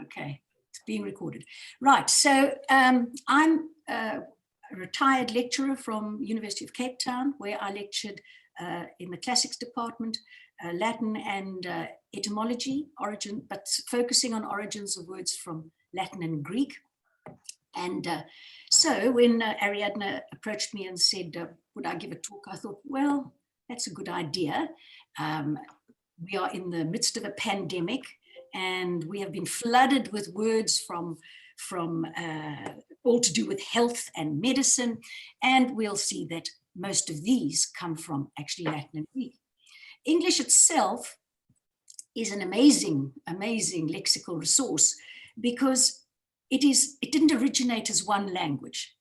Okay, it's being recorded. Right, so I'm a retired lecturer from University of Cape Town, where I lectured in the classics department, Latin and etymology, origin, but focusing on origins of words from Latin and Greek. And so when Ariadne approached me and said, would I give a talk? I thought, well, that's a good idea. We are in the midst of a pandemic, and we have been flooded with words from all to do with health and medicine. And we'll see that most of these come from actually Latin and Greek. English itself is an amazing, amazing lexical resource, because it didn't originate as one language.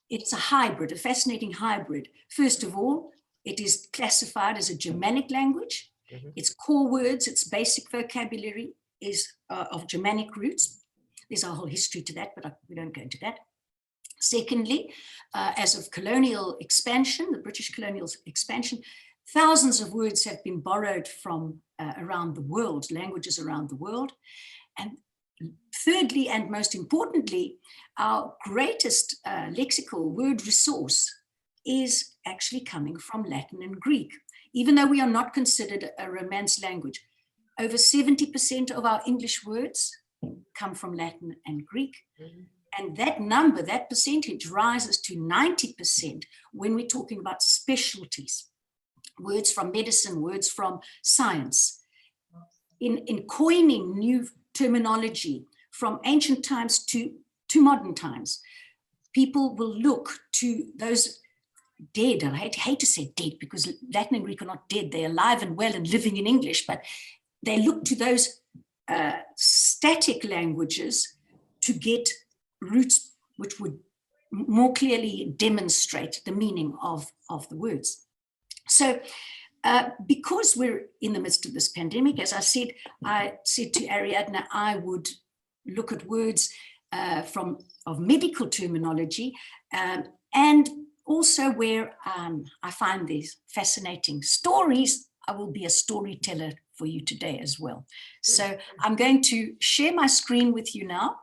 It's a hybrid, a fascinating hybrid. First of all, it is classified as a Germanic language. Its core words, its basic vocabulary is of Germanic roots. There's a whole history to that, but we don't go into that. Secondly, as of colonial expansion, the British colonial expansion, thousands of words have been borrowed from around the world, languages around the world. And thirdly, and most importantly, our greatest lexical word resource is actually coming from Latin and Greek. Even though we are not considered a Romance language, over 70% of our English words come from Latin and Greek. And that number, that percentage, rises to 90% when we're talking about specialties, words from medicine, words from science. In coining new terminology from ancient times to modern times, people will look to those dead, I hate to say dead, because Latin and Greek are not dead, they're alive and well and living in English, but they look to those static languages to get roots which would more clearly demonstrate the meaning of the words. So because we're in the midst of this pandemic, as I said to Ariadne, I would look at words of medical terminology, and also where I find these fascinating stories. I will be a storyteller for you today as well. So I'm going to share my screen with you now,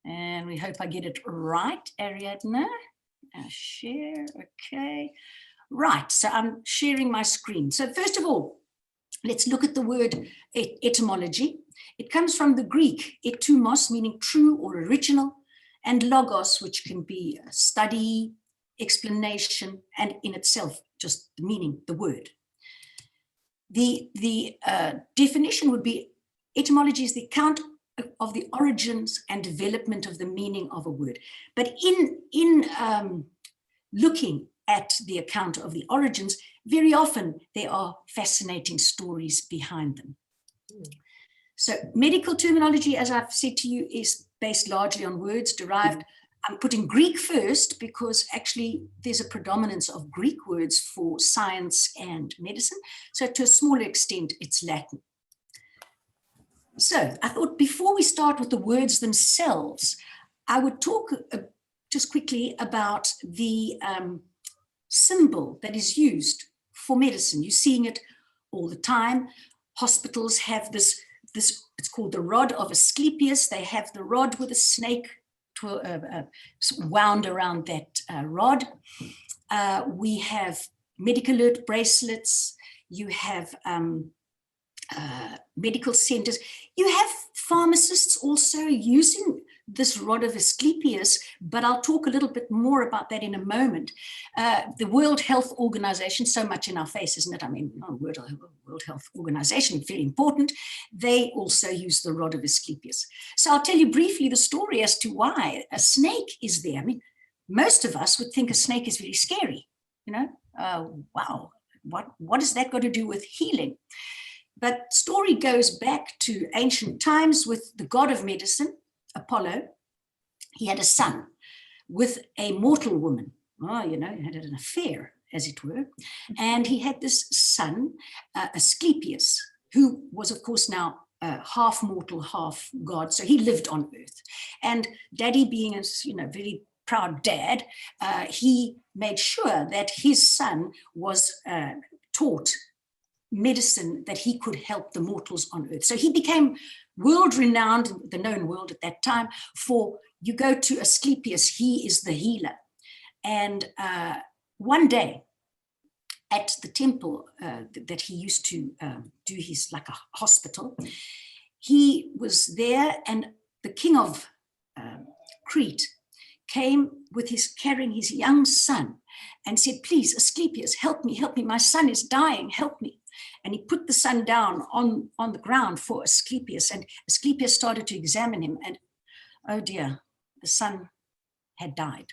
and we hope I get it right, Ariadne. Share, okay. Right, so I'm sharing my screen. So first of all, let's look at the word etymology. It comes from the Greek etymos, meaning true or original, and logos, which can be study, explanation, and in itself just the meaning, the word. The definition would be etymology is the account of the origins and development of the meaning of a word. But in looking at the account of the origins, very often there are fascinating stories behind them. So medical terminology, as I've said to you, is based largely on words derived. I'm putting Greek first because actually there's a predominance of Greek words for science and medicine. So to a smaller extent, it's Latin. So I thought before we start with the words themselves, I would talk just quickly about the symbol that is used for medicine. You're seeing it all the time. Hospitals have this, it's called the rod of Asclepius. They have the rod with a snake wound around that rod. We have medical alert bracelets. You have medical centers. You have pharmacists also using this rod of Asclepius, but I'll talk a little bit more about that in a moment. The World Health Organization, so much in our face, isn't it? I mean, World Health Organization, very important. They also use the rod of Asclepius. So I'll tell you briefly the story as to why a snake is there. I mean, most of us would think a snake is very scary, you know? Wow, what has that got to do with healing? But story goes back to ancient times with the god of medicine, Apollo. He had a son with a mortal woman. Oh, you know, he had an affair, as it were. And he had this son, Asclepius, who was, of course, now half mortal, half god. So he lived on Earth. And Daddy, being a very proud dad, he made sure that his son was taught medicine that he could help the mortals on earth. So he became world-renowned, the known world at that time, for, you go to Asclepius, he is the healer. And one day at the temple that he used to do his, like a hospital, he was there, and the king of Crete came with carrying his young son and said, please, Asclepius, help me, my son is dying, help me. And he put the son down on the ground for Asclepius, and Asclepius started to examine him, and oh dear, the son had died.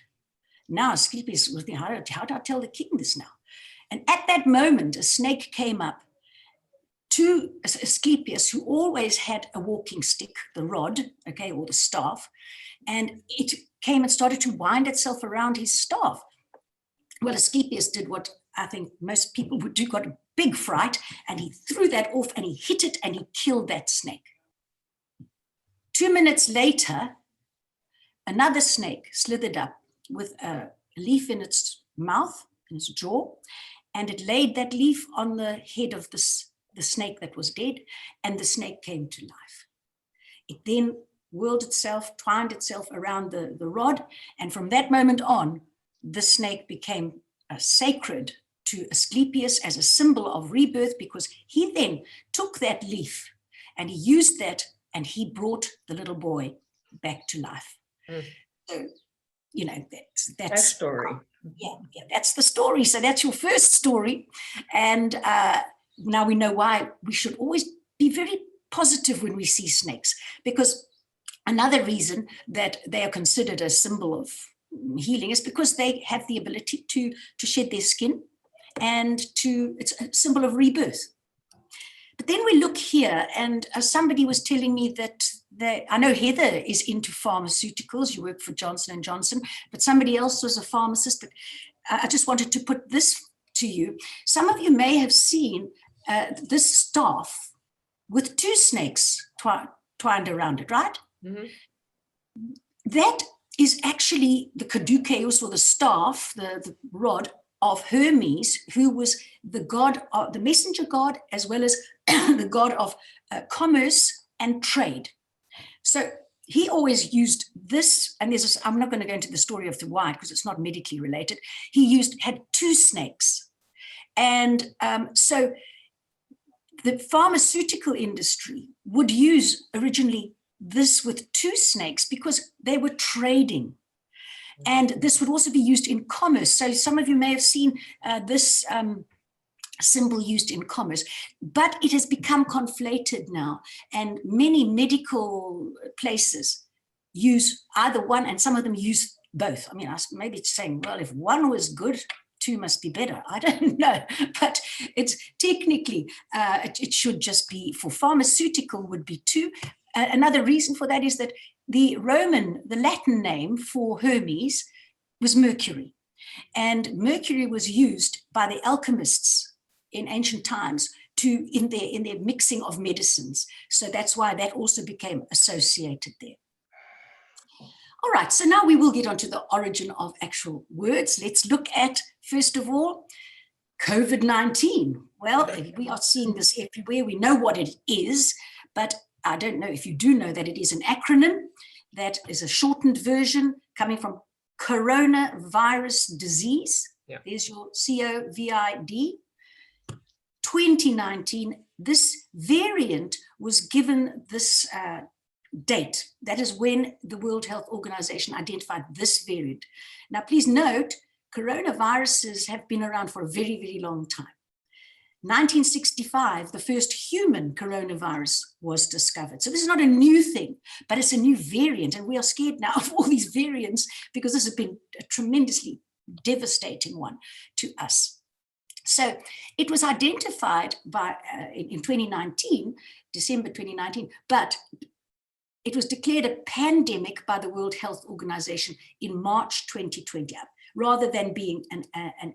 Now Asclepius was thinking, how do I tell the king this now? And at that moment, a snake came up to Asclepius, who always had a walking stick, the rod, okay, or the staff, and it came and started to wind itself around his staff. Well, Asclepius did what I think most people would do, got a big fright, and he threw that off and he hit it and he killed that snake. 2 minutes later, another snake slithered up with a leaf in its mouth, in its jaw, and it laid that leaf on the head of the snake that was dead, and the snake came to life. It then whirled itself, twined itself around the rod, and from that moment on, the snake became sacred to Asclepius as a symbol of rebirth, because he then took that leaf and he used that and he brought the little boy back to life. So, you know, that's story. Yeah, that's the story. So that's your first story. And now we know why we should always be very positive when we see snakes, because another reason that they are considered a symbol of healing is because they have the ability to shed their skin, and it's a symbol of rebirth. But then we look here, and somebody was telling me that I know Heather is into pharmaceuticals. You work for Johnson & Johnson, but somebody else was a pharmacist. But I just wanted to put this to you. Some of you may have seen this staff with 2 snakes twined around it, right? Mm-hmm. That is actually the Caduceus, or the staff, the rod of Hermes, who was the god, the messenger god, as well as the god of commerce and trade. So he always used this, and I'm not going to go into the story of the why because it's not medically related. He had 2 snakes. And so the pharmaceutical industry would use originally this with 2 snakes because they were trading. And this would also be used in commerce. So some of you may have seen this symbol used in commerce, but it has become conflated now. And many medical places use either one, and some of them use both. I mean, maybe it's saying, well, if one was good, 2 must be better. I don't know, but it's technically, it should just be, for pharmaceutical would be 2. Another reason for that is that the Latin name for Hermes was Mercury. And Mercury was used by the alchemists in ancient times in their mixing of medicines. So that's why that also became associated there. All right, so now we will get onto the origin of actual words. Let's look at, first of all, COVID-19. Well, we are seeing this everywhere. We know what it is, but I don't know if you do know that it is an acronym that is a shortened version coming from coronavirus disease. Yeah. There's your COVID. 2019, this variant was given this date. That is when the World Health Organization identified this variant. Now, please note, coronaviruses have been around for a very, very long time. 1965, the first human coronavirus was discovered. So this is not a new thing, but it's a new variant. And we are scared now of all these variants because this has been a tremendously devastating one to us. So it was identified in 2019, December 2019, but it was declared a pandemic by the World Health Organization in March 2020. Rather than being an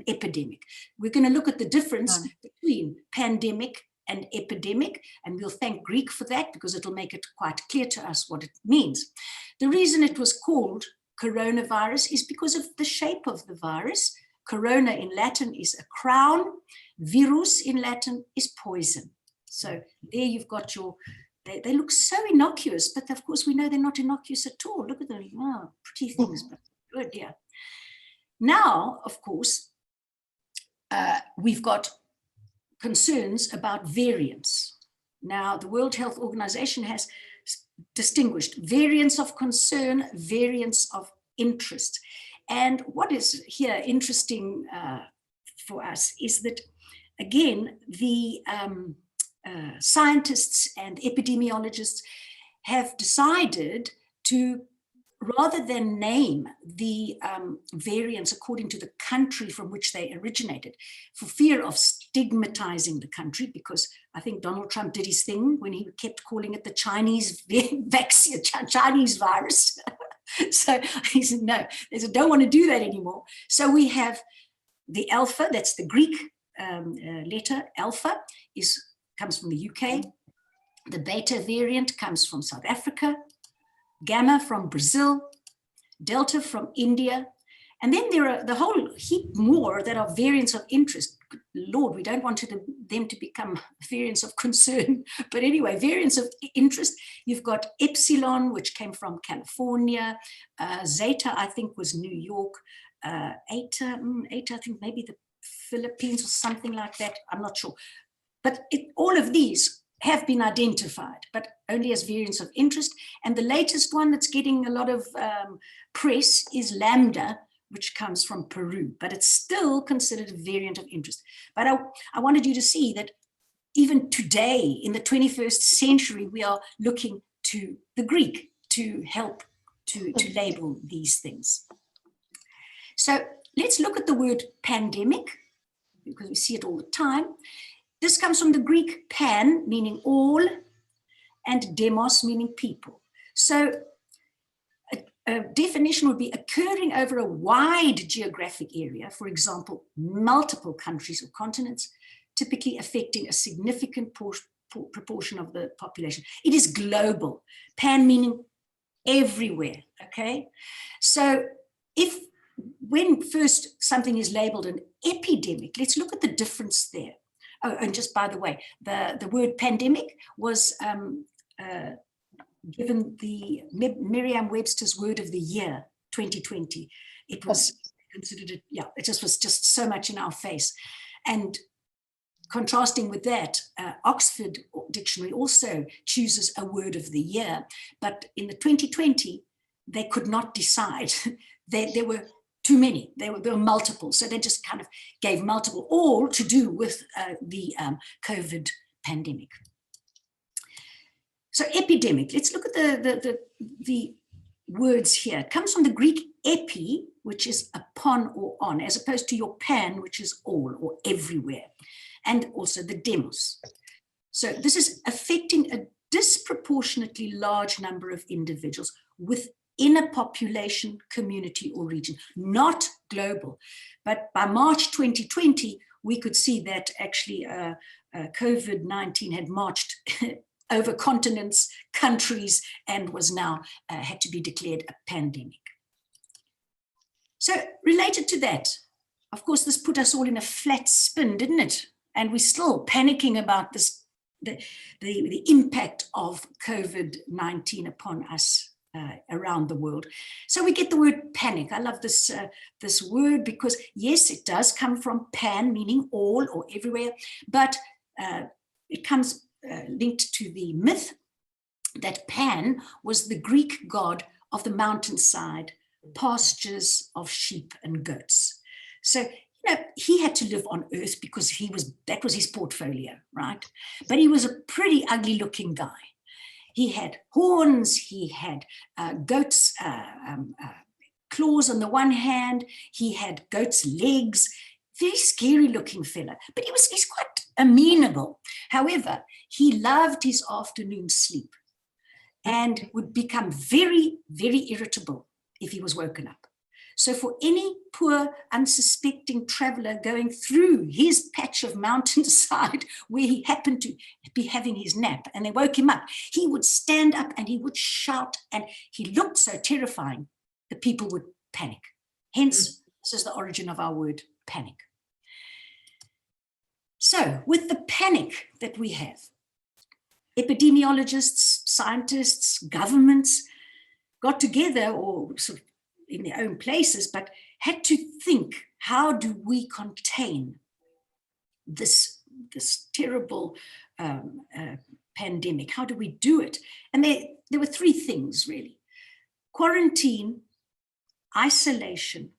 epidemic. We're going to look at the difference between pandemic and epidemic, and we'll thank Greek for that because it'll make it quite clear to us what it means. The reason it was called coronavirus is because of the shape of the virus. Corona in Latin is a crown. Virus in Latin is poison. So there you've got your, they look so innocuous, but of course we know they're not innocuous at all. Look at them, oh, pretty things, but good, yeah. Now, of course, we've got concerns about variants. Now, the World Health Organization has distinguished variants of concern, variants of interest. And what is here interesting for us is that, again, the scientists and epidemiologists have decided to, rather than name the variants according to the country from which they originated, for fear of stigmatizing the country, because I think Donald Trump did his thing when he kept calling it the Chinese vaccine, Chinese virus. So he said, no, they said, don't want to do that anymore. So we have the alpha, that's the Greek letter, alpha comes from the UK. The beta variant comes from South Africa. Gamma from Brazil, Delta from India, and then there are the whole heap more that are variants of interest. Good Lord, we don't want them to become variants of concern, but anyway, variants of interest. You've got Epsilon, which came from California, Zeta, I think, was New York, Eta, I think maybe the Philippines or something like that, I'm not sure. But all of these have been identified, but only as variants of interest. And the latest one that's getting a lot of press is Lambda, which comes from Peru, but it's still considered a variant of interest. But I wanted you to see that even today, in the 21st century, we are looking to the Greek to help to label these things. So let's look at the word pandemic, because we see it all the time. This comes from the Greek pan, meaning all, and demos, meaning people. So a definition would be occurring over a wide geographic area, for example, multiple countries or continents, typically affecting a significant proportion of the population. It is global, pan meaning everywhere, okay? So when first something is labeled an epidemic, let's look at the difference there. Oh, and just by the way, the word pandemic was given the Merriam-Webster's word of the year, 2020. It was considered, it just was just so much in our face. And contrasting with that, Oxford Dictionary also chooses a word of the year, but in the 2020, they could not decide. There were too many, there were multiple, so they just kind of gave multiple, all to do with the COVID pandemic. So epidemic, let's look at the words here. It comes from the Greek epi, which is upon or on, as opposed to your pan, which is all or everywhere, and also the demos. So this is affecting a disproportionately large number of individuals within a population, community, or region, not global. But by March 2020, we could see that actually COVID-19 had marched over continents, countries, and was now had to be declared a pandemic. So related to that, of course, this put us all in a flat spin, didn't it? And we're still panicking about this, the impact of COVID-19 upon us around the world. So we get the word panic. I love this, this word because, yes, it does come from pan, meaning all or everywhere, but it comes linked to the myth that Pan was the Greek god of the mountainside, pastures of sheep and goats. So, you know, he had to live on earth because that was his portfolio, right? But he was a pretty ugly looking guy. He had horns, he had goats' claws on the one hand, he had goats' legs, very scary looking fella, but he's quite amenable. However, he loved his afternoon sleep and would become very, very irritable if he was woken up. So for any poor, unsuspecting traveler going through his patch of mountainside where he happened to be having his nap and they woke him up, he would stand up and he would shout, and he looked so terrifying, the people would panic. Hence, this is the origin of our word panic. So with the panic that we have, epidemiologists, scientists, governments got together, or sort of in their own places, but had to think, how do we contain this terrible pandemic? How do we do it? And there were three things, really: quarantine, isolation,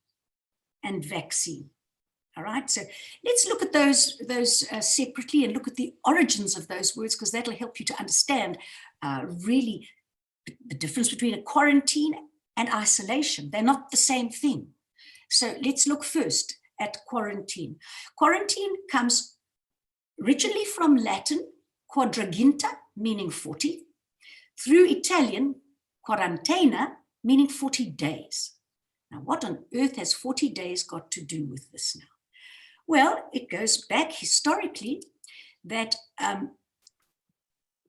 and vaccine. All right, so let's look at those separately and look at the origins of those words, because that'll help you to understand really the difference between a quarantine and isolation. They're not the same thing. So let's look first at quarantine. Quarantine comes originally from Latin, quadraginta, meaning 40, through Italian, quarantena, meaning 40 days. Now, what on earth has 40 days got to do with this now? Well, it goes back historically that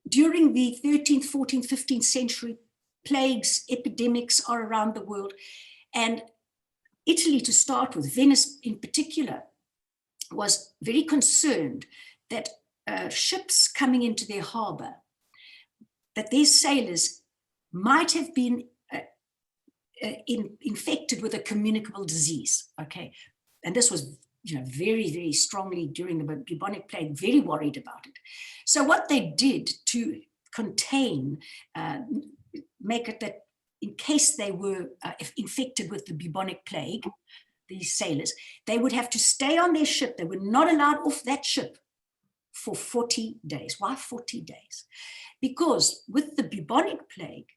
during the 13th, 14th, 15th century, plagues, epidemics are around the world. And Italy, to start with, Venice in particular, was very concerned that ships coming into their harbor, that their sailors might have been infected with a communicable disease, okay? And this was, very, very strongly during the bubonic plague, very worried about it. So what they did to contain, make it that in case they were infected with the bubonic plague, these sailors, they would have to stay on their ship. They were not allowed off that ship for 40 days. Why 40 days? Because with the bubonic plague,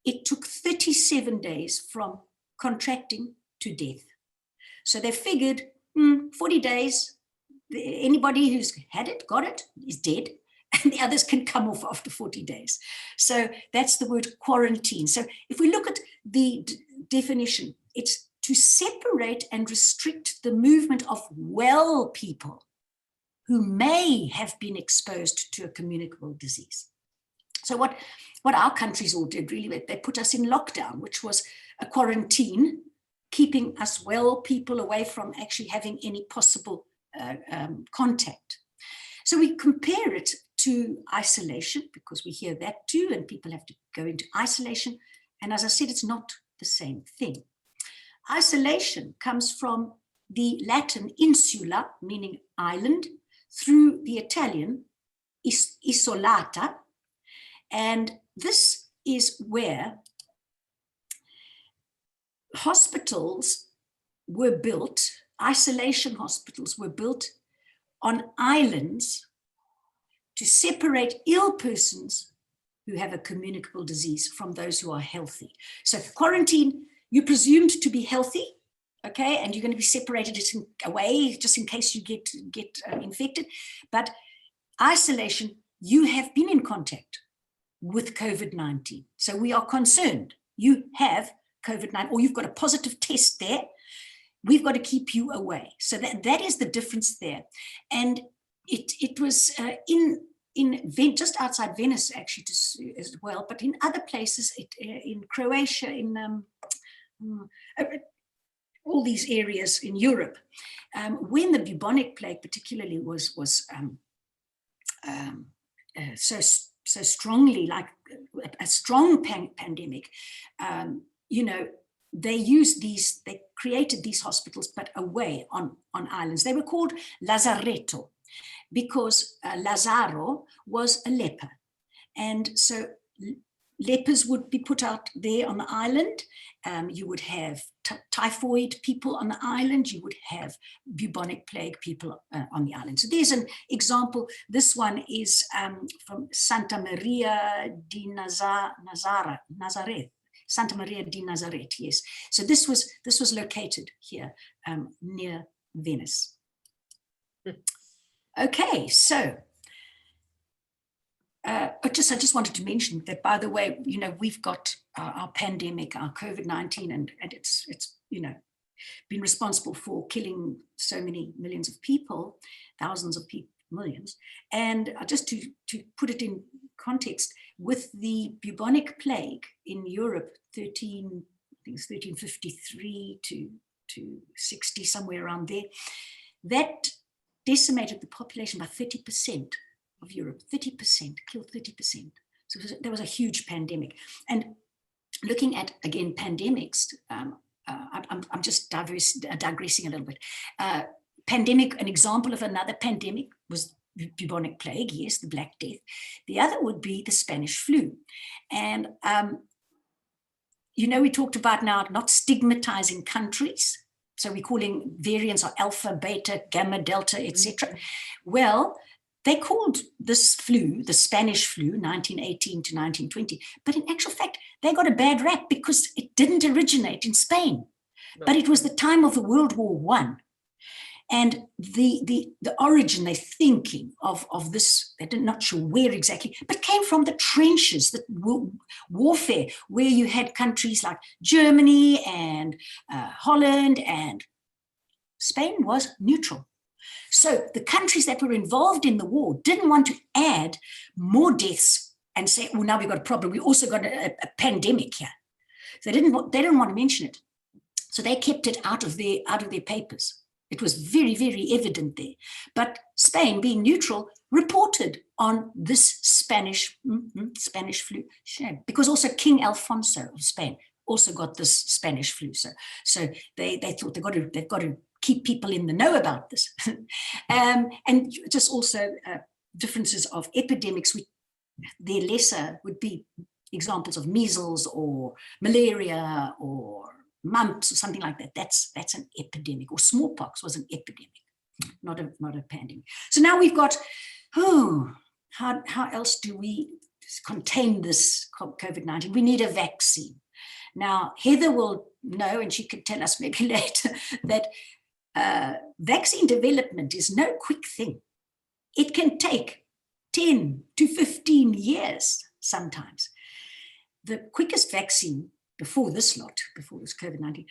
it took 37 days from contracting to death. So they figured 40 days, anybody who's had it, got it, is dead, and the others can come off after 40 days. So that's the word quarantine. So if we look at the definition, it's to separate and restrict the movement of well people who may have been exposed to a communicable disease. So what our countries all did, really, they put us in lockdown, which was a quarantine, keeping us well people away from actually having any possible contact. So we compare it to isolation, because we hear that too, and people have to go into isolation. And as I said, it's not the same thing. Isolation comes from the Latin insula, meaning island, through the Italian isolata. And this is where hospitals were built, isolation hospitals were built on islands to separate ill persons who have a communicable disease from those who are healthy. So quarantine, you're presumed to be healthy, okay, and you're going to be separated away just in case you get infected. But isolation, you have been in contact with COVID-19. So we are concerned you have COVID-19, or you've got a positive test there. We've got to keep you away. So that is the difference there. And it was just outside Venice, actually, as well, but in other places, in Croatia, in all these areas in Europe, when the bubonic plague particularly was so strongly, like a strong pandemic, they created these hospitals, but away on islands. They were called lazaretto because Lazaro was a leper. And so lepers would be put out there on the island. You would have typhoid people on the island. You would have bubonic plague people on the island. So there's an example. This one is from Santa Maria di Nazareth. Santa Maria di Nazareth, yes. So this was located here near Venice. Okay, so I just wanted to mention that, by the way, we've got our pandemic, our COVID-19, and it's been responsible for killing so many millions of people, thousands of people, millions. And just to put it in context, with the bubonic plague in Europe, 1353 to to 60, somewhere around there. That decimated the population by 30% of Europe, 30%, killed 30%. So there was a huge pandemic. And looking at, again, pandemics, I'm just digressing a little bit. Pandemic, an example of another pandemic was bubonic plague, yes, the Black Death. The other would be the Spanish flu. And, you know, we talked about now not stigmatizing countries. So we're calling variants are alpha, beta, gamma, delta, etc. Well, they called this flu, the Spanish flu, 1918 to 1920. But in actual fact, they got a bad rap because it didn't originate in Spain. No. But it was the time of the World War I. And the origin, they're thinking of this, they're not sure where exactly, but came from the trenches, the warfare, where you had countries like Germany and Holland, and Spain was neutral. So the countries that were involved in the war didn't want to add more deaths and say, well, now we've got a problem. We also got a pandemic here. So they didn't want to mention it. So they kept it out of their papers. It was very, very evident there. But Spain, being neutral, reported on this Spanish flu. Shame. Because also King Alfonso of Spain also got this Spanish flu. So they thought they've got to keep people in the know about this. And just also differences of epidemics, their lesser would be examples of measles or malaria or mumps or something like that. That's an epidemic, or smallpox was an epidemic, not a pandemic. So now we've got, how else do we contain this COVID-19? We need a vaccine. Now, Heather will know, and she could tell us maybe later, that vaccine development is no quick thing. It can take 10 to 15 years sometimes. The quickest vaccine before this COVID-19,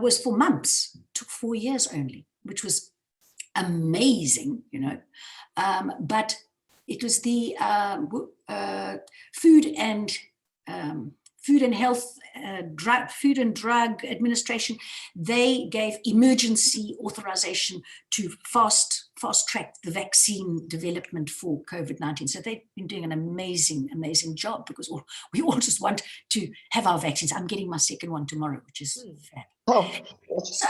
was for mumps. It took 4 years only, which was amazing, you know. But it was the Food and Drug Administration. They gave emergency authorization to fast track the vaccine development for COVID-19. So they've been doing an amazing job, because we all just want to have our vaccines. I'm getting my second one tomorrow, which is fab. Oh. So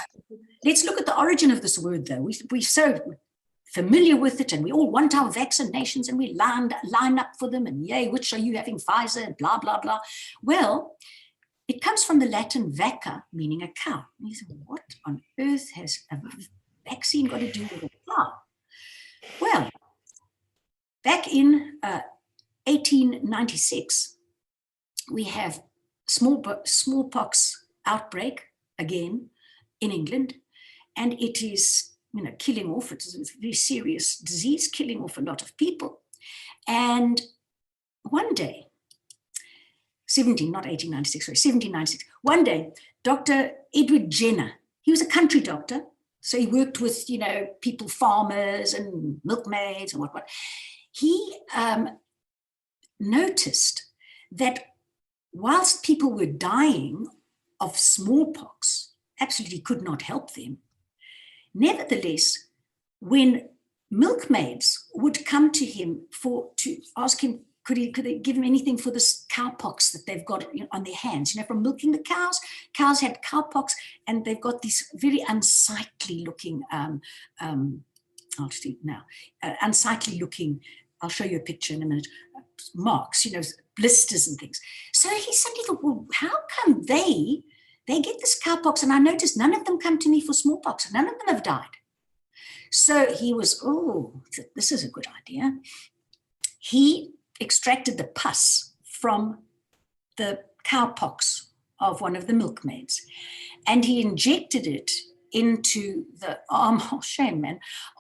let's look at the origin of this word, though. We're so familiar with it, and we all want our vaccinations, and we line up for them, and yay, which are you having, Pfizer, and blah, blah, blah. Well, it comes from the Latin vacca, meaning a cow. And you say, what on earth has a vaccine got to do with a cow? Well, back in 1896, we have smallpox outbreak again in England, and it is, you know, killing off. It's a very serious disease, killing off a lot of people. And one day, 1796, one day, Dr. Edward Jenner, he was a country doctor, so he worked with, you know, people, farmers and milkmaids and what. He noticed that whilst people were dying of smallpox, absolutely could not help them. Nevertheless, when milkmaids would come to him to ask him, could they give him anything for this cowpox that they've got on their hands? You know, from milking the cows. Cows had cowpox, and they've got these very unsightly looking, unsightly looking, I'll show you a picture in a minute, marks, you know, blisters and things. So he suddenly thought, well, how come they get this cowpox, and I noticed none of them come to me for smallpox, and none of them have died. So he was, this is a good idea. He extracted the pus from the cowpox of one of the milkmaids, and he injected it into the arm,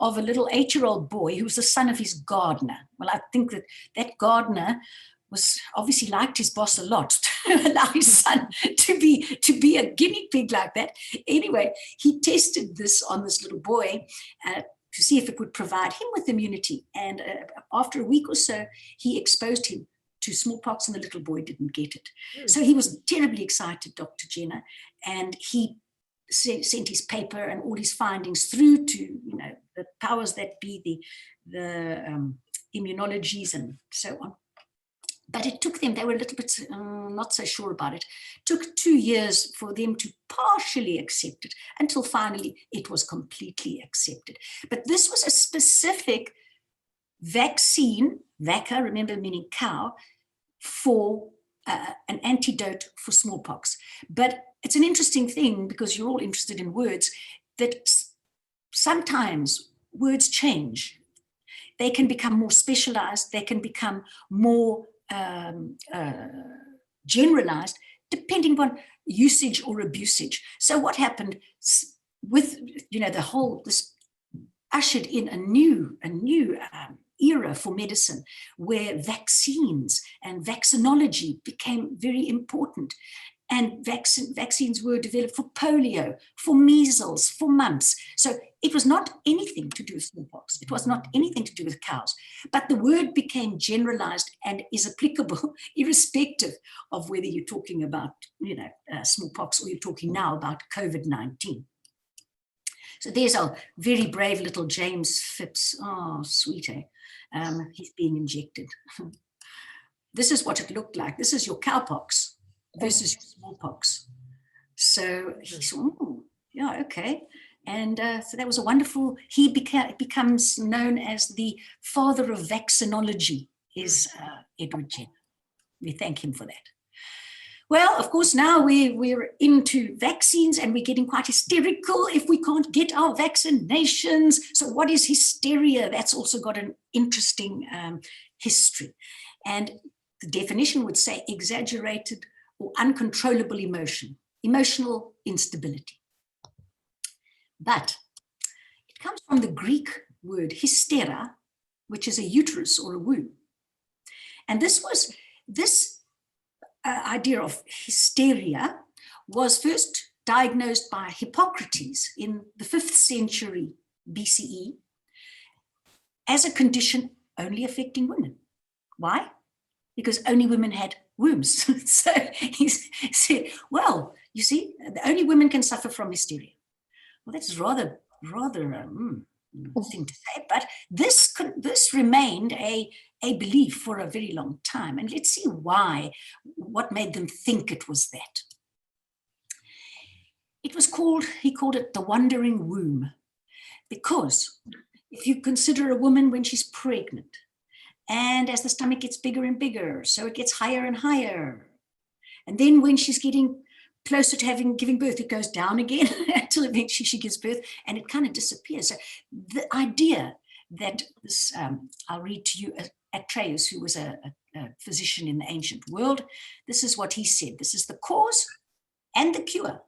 of a little 8-year-old boy who was the son of his gardener. Well, I think that gardener was obviously liked his boss a lot to allow his son to be a guinea pig like that. Anyway, he tested this on this little boy to see if it would provide him with immunity. And after a week or so, he exposed him to smallpox, and the little boy didn't get it. So he was terribly excited, Dr. Jenner, and he sent his paper and all his findings through to, you know, the powers that be, the immunologies and so on. But it took them, they were a little bit not so sure about it. It took 2 years for them to partially accept it until finally it was completely accepted. But this was a specific vaccine, vacca, remember meaning cow, for an antidote for smallpox. But it's an interesting thing, because you're all interested in words, that sometimes words change. They can become more specialized, they can become more generalized, depending on usage or abusage. So what happened with, you know, the whole, this ushered in a new era for medicine, where vaccines and vaccinology became very important. And vaccines were developed for polio, for measles, for mumps. So it was not anything to do with smallpox. It was not anything to do with cows. But the word became generalized and is applicable irrespective of whether you're talking about, you know, smallpox, or you're talking now about COVID-19. So there's our very brave little James Phipps. Oh, sweet, eh? He's being injected. This is what it looked like. This is your cowpox versus your smallpox. So he said, oh, yeah, okay. And so that was a wonderful, he becomes known as the father of vaccinology, is Edward Jenner. We thank him for that. Well, of course, now we're into vaccines, and we're getting quite hysterical if we can't get our vaccinations. So what is hysteria? That's also got an interesting history. And the definition would say exaggerated or uncontrollable emotion, emotional instability. But it comes from the Greek word hystera, which is a uterus or a womb. And this idea of hysteria was first diagnosed by Hippocrates in the 5th century BCE as a condition only affecting women. Why? Because only women had wombs. So he said, well, you see, only women can suffer from hysteria. Well, that's rather thing to say, but this remained a belief for a very long time. And let's see why, what made them think it was that. It was called, he called it the wandering womb, because if you consider a woman when she's pregnant, and as the stomach gets bigger and bigger, so it gets higher and higher. And then when she's getting closer to giving birth, it goes down again until eventually she gives birth, and it kind of disappears. So the idea that this, I'll read to you Atreus, who was a physician in the ancient world. This is what he said. This is the cause and the cure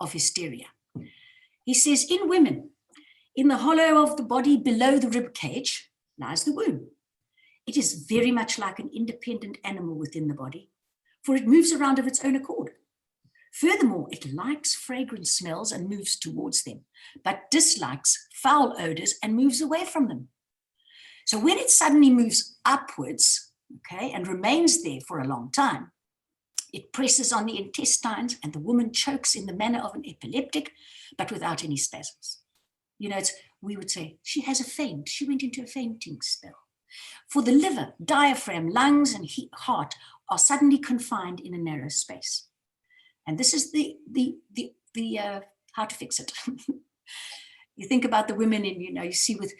of hysteria. He says, in women, in the hollow of the body below the rib cage lies the womb. It is very much like an independent animal within the body, for it moves around of its own accord. Furthermore, it likes fragrant smells and moves towards them, but dislikes foul odors and moves away from them. So when it suddenly moves upwards, okay, and remains there for a long time, it presses on the intestines, and the woman chokes in the manner of an epileptic, but without any spasms. You know, we would say, she has a faint. She went into a fainting spell. For the liver, diaphragm, lungs, and heart are suddenly confined in a narrow space. And this is the how to fix it. You think about the women in, you know, you see with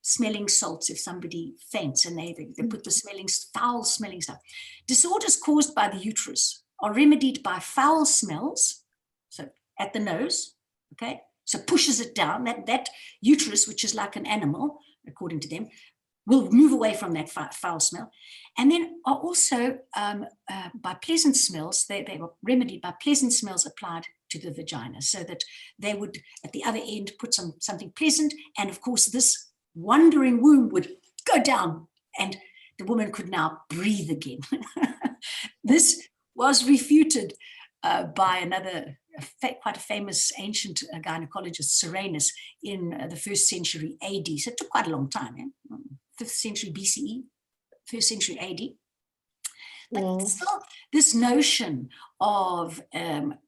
smelling salts, if somebody faints and they put the foul smelling stuff. Disorders caused by the uterus are remedied by foul smells, so at the nose, okay? So pushes it down, that uterus, which is like an animal, according to them, will move away from that foul smell. And then are also by pleasant smells, they were remedied by pleasant smells applied to the vagina, so that they would, at the other end, put something pleasant. And of course, this wandering womb would go down and the woman could now breathe again. This was refuted by another, quite a famous ancient gynecologist, Serenus, in the 1st century AD. So it took quite a long time, 5th century BCE, 1st century AD. But still, this notion of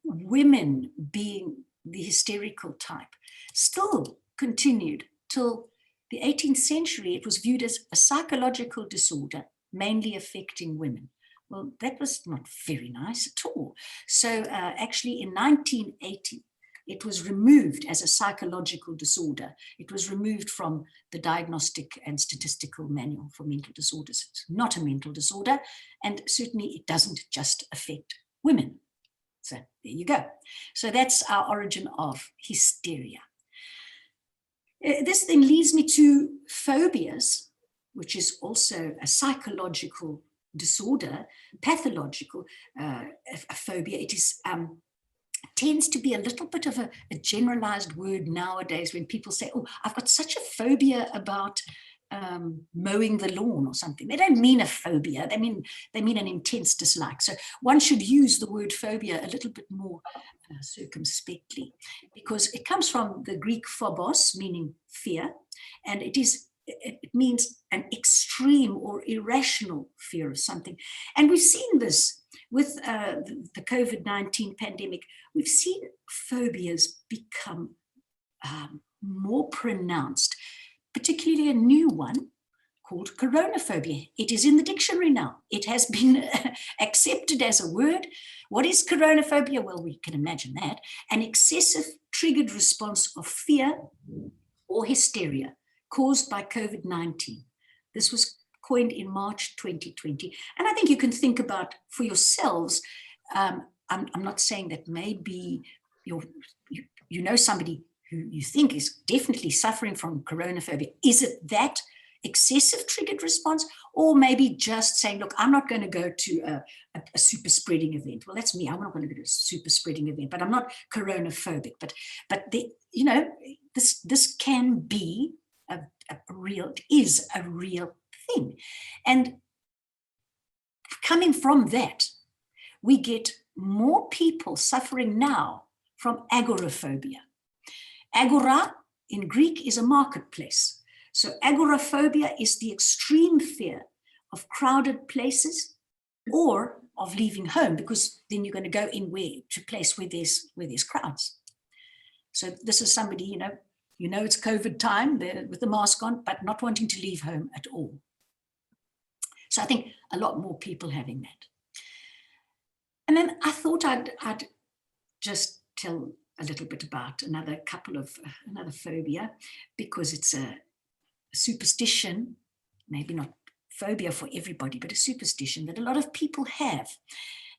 women being the hysterical type, still continued till the 18th century. It was viewed as a psychological disorder, mainly affecting women. Well, that was not very nice at all. So actually in 1980, it was removed as a psychological disorder. It was removed from the Diagnostic and Statistical Manual for Mental Disorders. It's not a mental disorder, and certainly it doesn't just affect women. So there you go. So that's our origin of hysteria. This then leads me to phobias, which is also a psychological disorder, pathological a phobia. It is tends to be a little bit of a generalized word nowadays when people say, oh, I've got such a phobia about mowing the lawn or something. They don't mean a phobia, they mean an intense dislike. So one should use the word phobia a little bit more circumspectly, because it comes from the Greek phobos, meaning fear, and it means an extreme or irrational fear of something. And we've seen this with the COVID-19 pandemic. We've seen phobias become more pronounced, particularly a new one called coronaphobia. It is in the dictionary now. It has been accepted as a word. What is coronaphobia? Well, we can imagine that. An excessive triggered response of fear or hysteria caused by COVID-19. This was coined in March 2020. And I think you can think about for yourselves, I'm not saying that maybe you know somebody who you think is definitely suffering from coronaphobia. Is it that excessive triggered response, or maybe just saying, look, I'm not going to go to a super spreading event? Well, that's me. I'm not going to go to a super spreading event, but I'm not coronaphobic. But this can be a real thing. And coming from that, we get more people suffering now from agoraphobia. Agora in Greek is a marketplace. So agoraphobia is the extreme fear of crowded places or of leaving home, because then you're going to go in to a place where there's crowds. So this is somebody, you know it's COVID time, with the mask on, but not wanting to leave home at all. So I think a lot more people having that. And then I thought I'd just tell a little bit about another phobia, because it's a superstition, maybe not phobia for everybody, but a superstition that a lot of people have.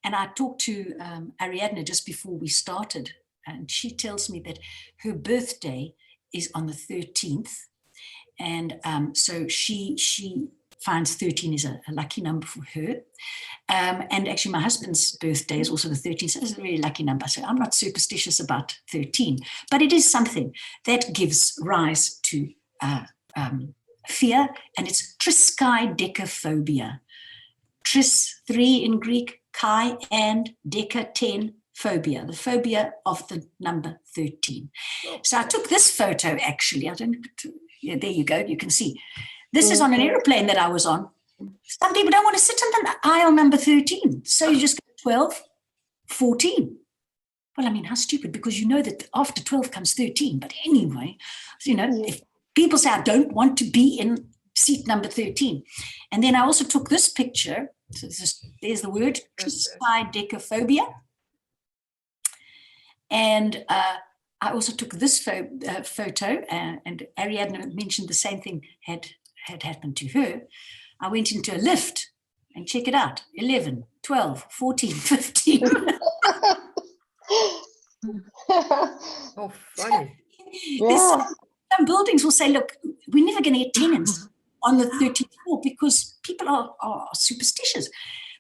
And I talked to Ariadne just before we started, and she tells me that her birthday is on the 13th. And so she finds 13 is a lucky number for her. And actually my husband's birthday is also the 13th, so it's a very lucky number. So I'm not superstitious about 13, but it is something that gives rise to fear, and it's triskaidekaphobia. Tris, 3 in Greek, kai, and deka, 10, phobia, the phobia of the number 13. So I took this photo, actually. Yeah, there you go, you can see. This is on an airplane that I was on. Some people don't want to sit on the aisle number 13. So you just go 12, 14. Well, I mean, how stupid, because you know that after 12 comes 13. But anyway, if people say, I don't want to be in seat number 13. And then I also took this picture. So there's the word, triskaidekaphobia. And I also took this photo, and Ariadne mentioned the same thing had happened to her. I went into a lift, and check it out, 11, 12, 14, 15. Oh, funny. Yeah. Some buildings will say, look, we're never going to get tenants on the 13th floor because people are superstitious.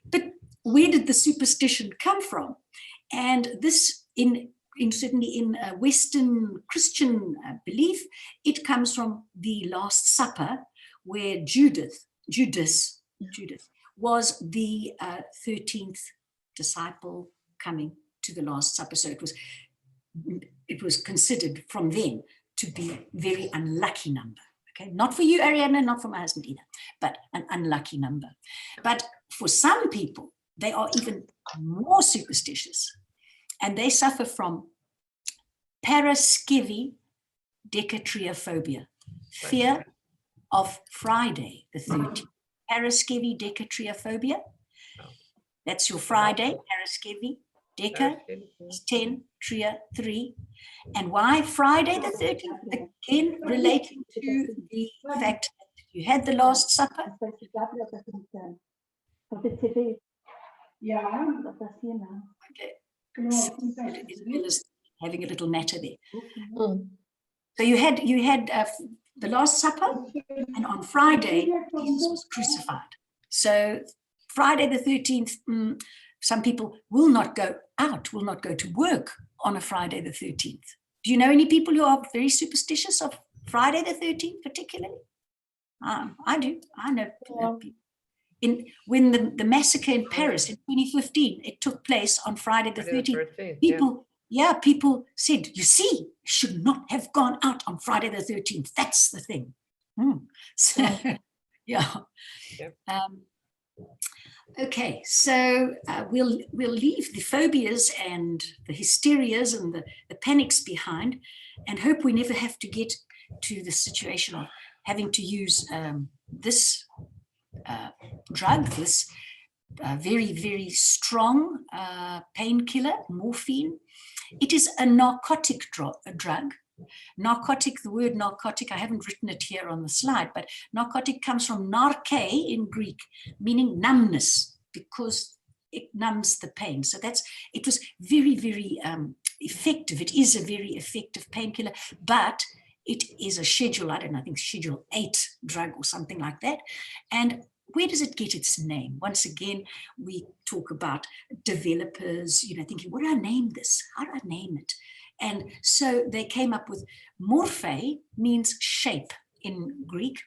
But where did the superstition come from? And this, certainly in Western Christian belief, it comes from the Last Supper, where Judas was the 13th disciple coming to the Last Supper. So it was considered from then to be a very unlucky number. Okay, not for you, Ariadne, not for my husband either, but an unlucky number. But for some people, they are even more superstitious, and they suffer from paraskevidekaphobia, fear of Friday the 13th. Paraskevidekaphobia. That's your Friday, paraskevi. Deka is 10, tria 3. And why Friday the 13th? Again, relating to the fact that you had the Last Supper. Okay. Isabella's having a little natter there. So you had the Last Supper, and on Friday Jesus was crucified. So Friday the 13th, some people will not go out, will not go to work on a Friday the 13th. Do you know any people who are very superstitious of Friday the 13th particularly? I do. I know people. When the massacre in Paris in 2015, it took place on Friday the 13th. People said, you see, you should not have gone out on Friday the 13th. That's the thing. So, yeah. Okay, so we'll leave the phobias and the hysterias and the panics behind, and hope we never have to get to the situation of having to use this drug, this very, very strong painkiller, morphine. It is a narcotic drug. Narcotic, the word narcotic, I haven't written it here on the slide, but narcotic comes from narke in Greek, meaning numbness, because it numbs the pain. So it was very, very effective. It is a very effective painkiller, but it is a schedule, I don't know, I think schedule 8 drug or something like that. And where does it get its name? Once again, we talk about developers, thinking, what do I name this? How do I name it? And so they came up with morphe, means shape in Greek.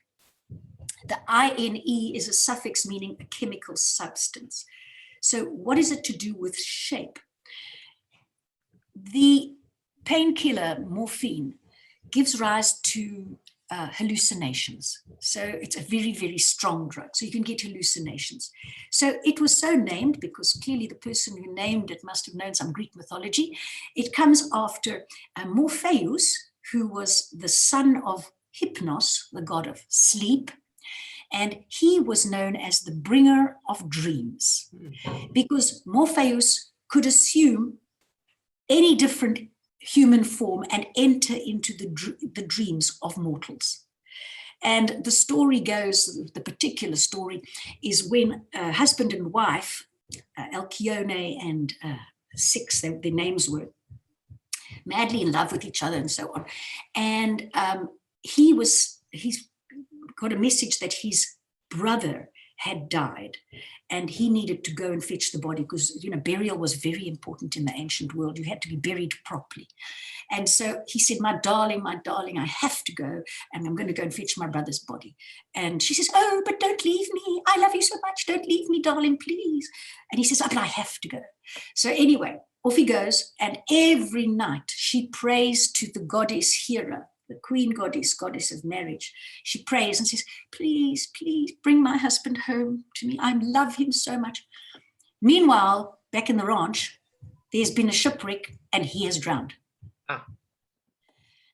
The ine is a suffix meaning a chemical substance. So what is it to do with shape? The painkiller morphine gives rise to hallucinations. So it's a very, very strong drug. So you can get hallucinations. So it was so named because clearly the person who named it must have known some Greek mythology. It comes after Morpheus, who was the son of Hypnos, the god of sleep. And he was known as the bringer of dreams because Morpheus could assume any different human form and enter into the dreams of mortals. And the story goes, the particular story is when husband and wife, Alcyone and Coccyx, their names were, madly in love with each other and so on. And he's got a message that his brother had died and he needed to go and fetch the body because, burial was very important in the ancient world. You had to be buried properly. And so he said, my darling, I have to go and I'm going to go and fetch my brother's body. And she says, oh, but don't leave me. I love you so much. Don't leave me, darling, please. And he says, oh, but I have to go. So anyway, off he goes. And every night she prays to the goddess Hera, the queen goddess of marriage. She prays and says, please, please bring my husband home to me. I love him so much. Meanwhile, back in the ranch, there's been a shipwreck and he has drowned.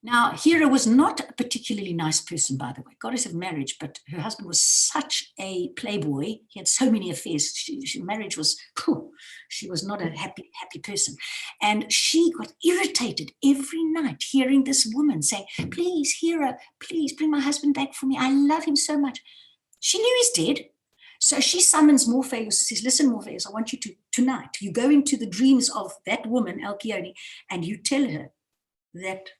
Now, Hera was not a particularly nice person, by the way, goddess of marriage, but her husband was such a playboy. He had so many affairs. Marriage was, she was not a happy person. And she got irritated every night hearing this woman say, please, Hera, please bring my husband back for me. I love him so much. She knew he's dead. So she summons Morpheus, says, listen, Morpheus, I want you to, tonight, you go into the dreams of that woman, Alcyone, and you tell her that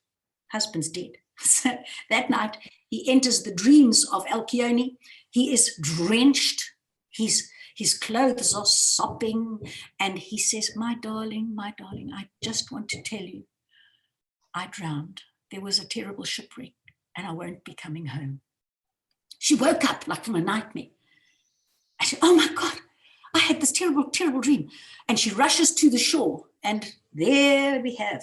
husband's dead. So that night, he enters the dreams of Alcyone. He is drenched. His clothes are sopping. And he says, my darling, I just want to tell you, I drowned. There was a terrible shipwreck and I won't be coming home. She woke up like from a nightmare. I said, oh my God, I had this terrible, terrible dream. And she rushes to the shore and there we have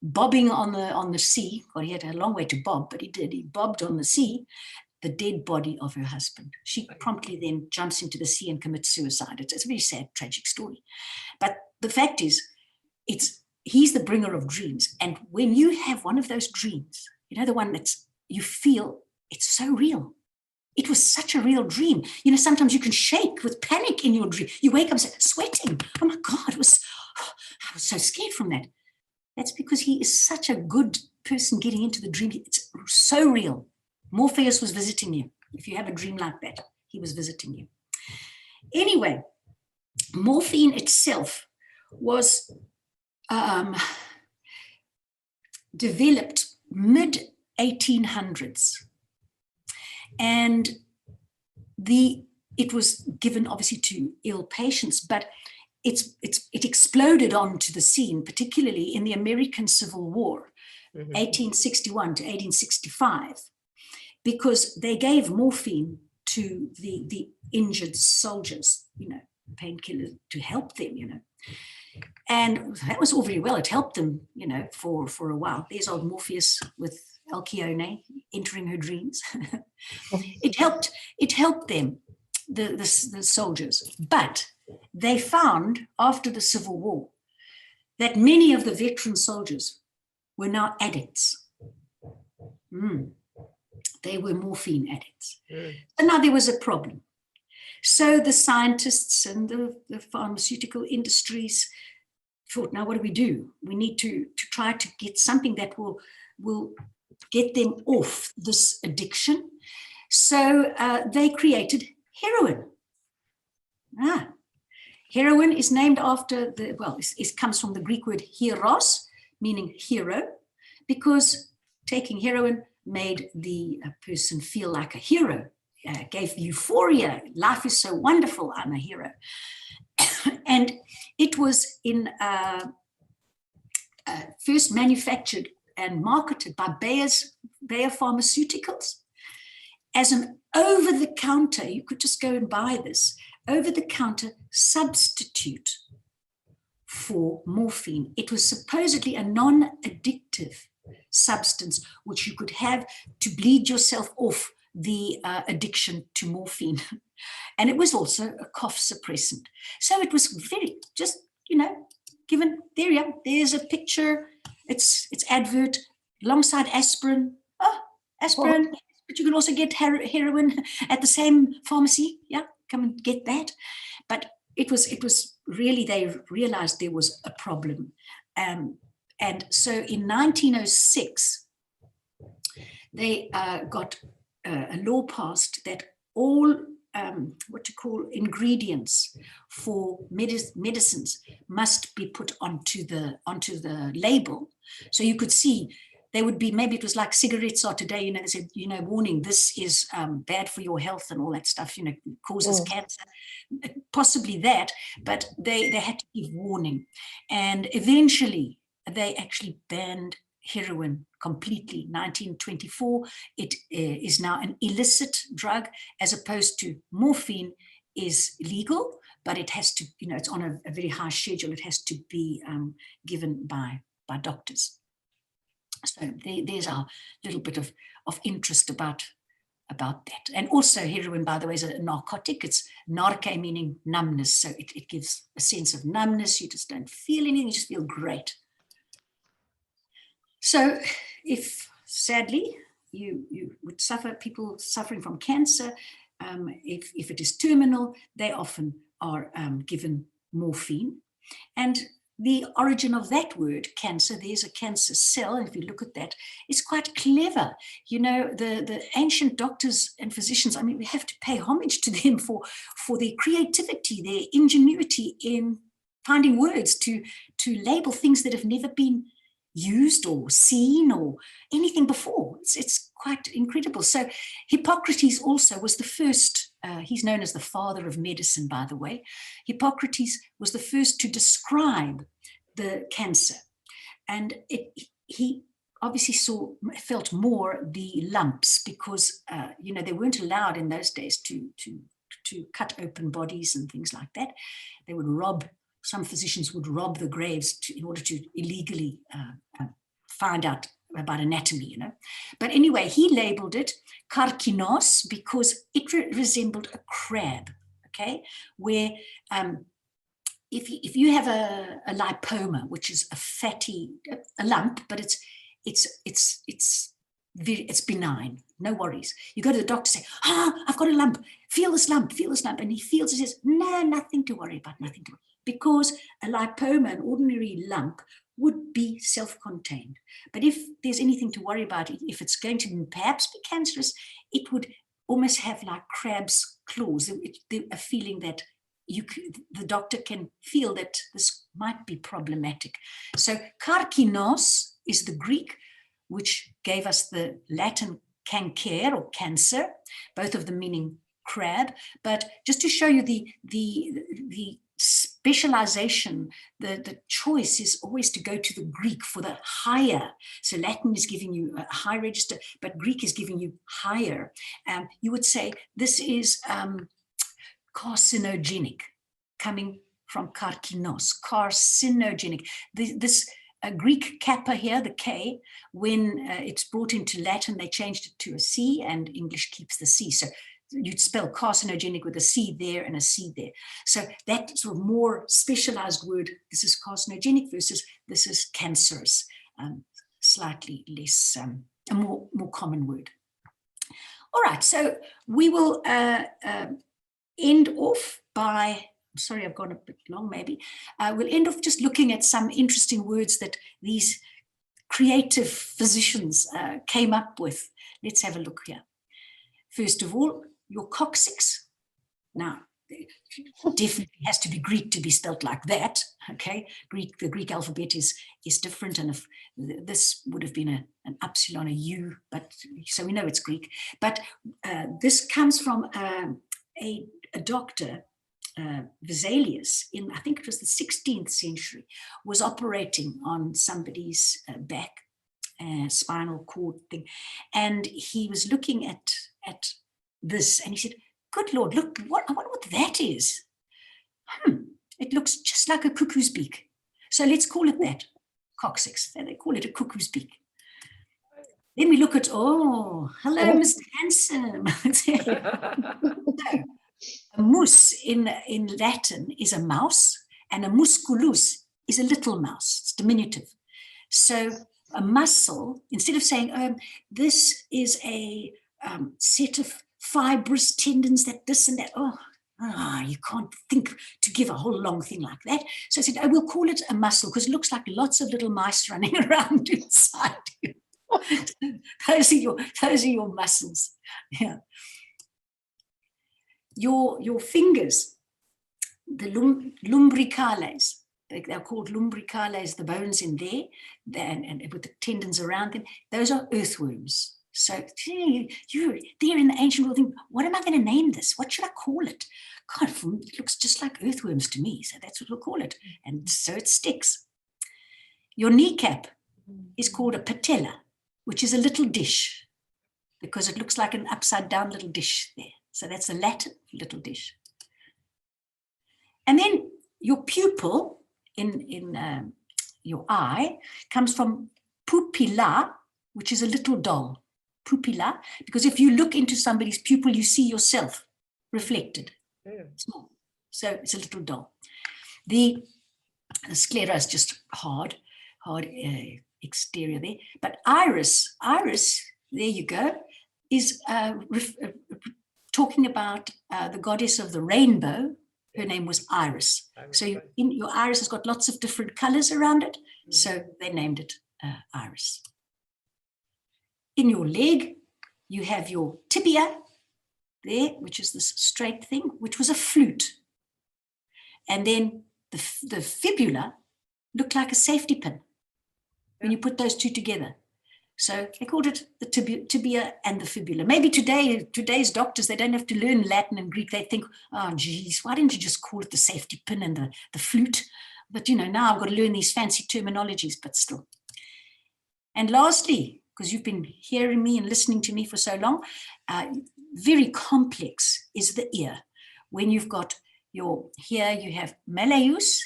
bobbing on the sea. Well, he had a long way to bob, but he did. He bobbed on the sea, the dead body of her husband. She promptly then jumps into the sea and commits suicide. It's a very sad, tragic story. But the fact is, it's he's the bringer of dreams. And when you have one of those dreams, you know, the one that's, you feel it's so real. It was such a real dream. You know, sometimes you can shake with panic in your dream. You wake up sweating. Oh my God, I was so scared from that. That's because he is such a good person getting into the dream. It's so real. Morpheus was visiting you. If you have a dream like that, he was visiting you. Anyway, morphine itself was developed mid-1800s. And it was given obviously to ill patients, but it exploded onto the scene, particularly in the American Civil War, 1861 to 1865, because they gave morphine to the injured soldiers, you know, painkillers to help them, you know. And that was all very well. It helped them, you know, for a while. There's old Morpheus with Alcyone entering her dreams. It helped them, the soldiers. But they found after the Civil War that many of the veteran soldiers were now addicts. They were morphine addicts. And now there was a problem. So the scientists and the pharmaceutical industries thought, now what do? We need to try to get something that will get them off this addiction. So they created heroin. Heroin is named after it comes from the Greek word heros, meaning hero, because taking heroin made the person feel like a hero, gave euphoria. Life is so wonderful, I'm a hero. And it was first manufactured and marketed by Bayer Pharmaceuticals as an over-the-counter, you could just go and buy this, over-the-counter substitute for morphine. It was supposedly a non-addictive substance which you could have to bleed yourself off the addiction to morphine. And it was also a cough suppressant. So it was very, just, you know, given, there's a picture, it's advert, alongside aspirin. Aspirin, but you can also get heroin at the same pharmacy. Yeah, come and get that. But it was really, they realized there was a problem. And so in 1906, they got a law passed that all ingredients for medicines must be put onto the label. So you could see, they would be, maybe it was like cigarettes are today, you know, they said, you know, warning, this is bad for your health and all that stuff, you know, causes cancer, possibly that, but they had to give warning. And eventually they actually banned heroin completely. 1924, it is now an illicit drug, as opposed to morphine is legal, but it has to, you know, it's on a very high schedule. It has to be given by doctors. So there's our little bit of interest about that. And also heroin, by the way, is a narcotic. It's narke, meaning numbness. So it gives a sense of numbness. You just don't feel anything, you just feel great. So if, sadly, you would suffer, people suffering from cancer, if it is terminal, they often are given morphine. And the origin of that word, cancer, there's a cancer cell, if you look at that, it's quite clever. You know, the ancient doctors and physicians, I mean, we have to pay homage to them for their creativity, their ingenuity in finding words to label things that have never been used or seen or anything before. It's quite incredible. So Hippocrates also was the first, he's known as the father of medicine, by the way. Hippocrates was the first to describe the cancer. And he obviously felt more the lumps because, you know, they weren't allowed in those days to cut open bodies and things like that. They would some physicians would rob the graves in order to illegally find out about anatomy, you know. But anyway, he labeled it karkinos because it resembled a crab, okay, where if you have a lipoma, which is a lump, but it's benign, no worries. You go to the doctor, say, I've got a lump, feel this lump, and he feels it, says, no, nothing to worry about, nothing to worry. Because a lipoma, an ordinary lump, would be self-contained. But if there's anything to worry about, if it's going to perhaps be cancerous, it would almost have like crab's claws, a feeling that the doctor can feel that this might be problematic. So karkinos is the Greek, which gave us the Latin cancer or cancer, both of them meaning crab. But just to show you the specialization, the choice is always to go to the Greek for the higher. So Latin is giving you a high register, but Greek is giving you higher. You would say this is carcinogenic, coming from karkinos, carcinogenic. This Greek kappa here, the K, when it's brought into Latin, they changed it to a C, and English keeps the C. So you'd spell carcinogenic with a C there and a C there. So that sort of more specialized word, this is carcinogenic versus this is cancerous, slightly less, a more common word. All right, so we will end off by, sorry, I've gone a bit long maybe. We'll end off just looking at some interesting words that these creative physicians came up with. Let's have a look here. First of all, your coccyx. Now, definitely has to be Greek to be spelled like that, okay? The Greek alphabet is different, and if this would have been an upsilon, a U, but so we know it's Greek. But this comes from a doctor, Vesalius, in, I think it was the 16th century, was operating on somebody's back, spinal cord thing, and he was looking at this, and he said, good Lord, look, I wonder what that is. It looks just like a cuckoo's beak. So let's call it that, coccyx. They call it a cuckoo's beak. Then we look at, oh, hello, Mr. Handsome. So, a mus in Latin is a mouse, and a musculus is a little mouse. It's diminutive. So a muscle, instead of saying, this is a set of fibrous tendons that this and that, you can't think to give a whole long thing like that. So I said, we'll call it a muscle because it looks like lots of little mice running around inside you. Those are your muscles. Yeah. Your fingers, the lumbricales, they're called lumbricales, the bones in there, and with the tendons around them, those are earthworms. So you're there in the ancient world thinking, what am I going to name this? What should I call it? God, it looks just like earthworms to me, so that's what we'll call it. And so it sticks. Your kneecap is called a patella, which is a little dish, because it looks like an upside down little dish there. So that's a Latin little dish. And then your pupil in your eye comes from pupilla, which is a little doll. Pupilla, because if you look into somebody's pupil, you see yourself reflected. Small. So it's a little doll. The sclera is just hard exterior there. But iris, there you go, is talking about the goddess of the rainbow. Her name was Iris. So your iris has got lots of different colors around it. So they named it Iris. In your leg, you have your tibia there, which is this straight thing, which was a flute. And then the fibula looked like a safety pin when you put those two together. So they called it the tibia and the fibula. Maybe today's doctors, they don't have to learn Latin and Greek. They think, oh, geez, why didn't you just call it the safety pin and the flute? But, now I've got to learn these fancy terminologies, but still. And lastly, because you've been hearing me and listening to me for so long, very complex is the ear. When you've got here you have malleus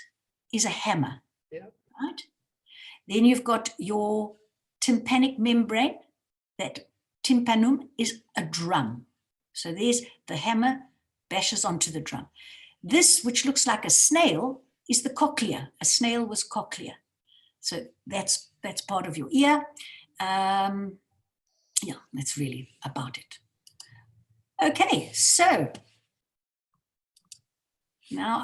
is a hammer, right? Then you've got your tympanic membrane, that tympanum is a drum. So there's the hammer bashes onto the drum. This, which looks like a snail, is the cochlea. A snail was cochlea. So that's part of your ear. Yeah, that's really about it. Okay, so now